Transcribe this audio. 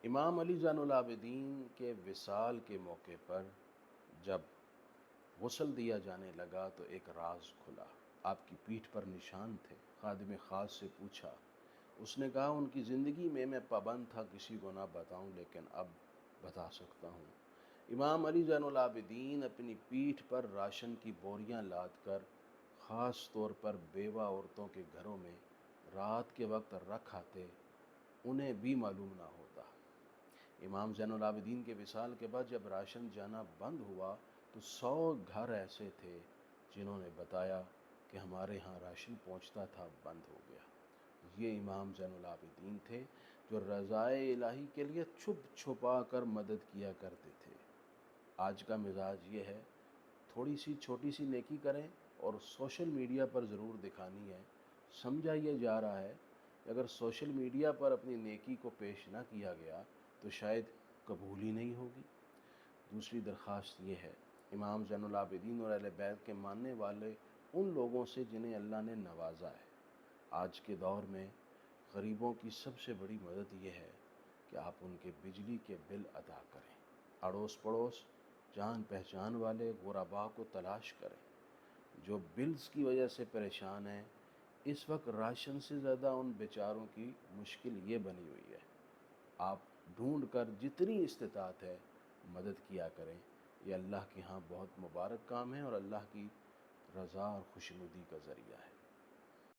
امام علی زین العابدین کے وصال کے موقع پر جب غسل دیا جانے لگا تو ایک راز کھلا۔ آپ کی پیٹھ پر نشان تھے۔ خادم خاص سے پوچھا، اس نے کہا ان کی زندگی میں پابند تھا کسی کو نہ بتاؤں، لیکن اب بتا سکتا ہوں۔ امام علی زین العابدین اپنی پیٹھ پر راشن کی بوریاں لاد کر خاص طور پر بیوہ عورتوں کے گھروں میں رات کے وقت رکھ آتے، انہیں بھی معلوم نہ ہوتا۔ امام زین العابدین کے وصال کے بعد جب راشن جانا بند ہوا تو 100 گھر ایسے تھے جنہوں نے بتایا کہ ہمارے ہاں راشن پہنچتا تھا، بند ہو گیا۔ یہ امام زین العابدین تھے جو رضائے الہی کے لیے چھپ چھپا کر مدد کیا کرتے تھے۔ آج کا مزاج یہ ہے، تھوڑی سی چھوٹی سی نیکی کریں اور سوشل میڈیا پر ضرور دکھانی ہے۔ سمجھا یہ جا رہا ہے کہ اگر سوشل میڈیا پر اپنی نیکی کو پیش نہ کیا گیا تو شاید قبول ہی نہیں ہوگی۔ دوسری درخواست یہ ہے، امام زین العابدین اور اہل بیت کے ماننے والے ان لوگوں سے جنہیں اللہ نے نوازا ہے، آج کے دور میں غریبوں کی سب سے بڑی مدد یہ ہے کہ آپ ان کے بجلی کے بل ادا کریں۔ اڑوس پڑوس، جان پہچان والے غرباء کو تلاش کریں جو بلز کی وجہ سے پریشان ہیں۔ اس وقت راشن سے زیادہ ان بیچاروں کی مشکل یہ بنی ہوئی ہے۔ آپ ڈھونڈ کر جتنی استطاعت ہے مدد کیا کریں۔ یہ اللہ کے ہاں بہت مبارک کام ہے اور اللہ کی رضا اور خوشنودی کا ذریعہ ہے۔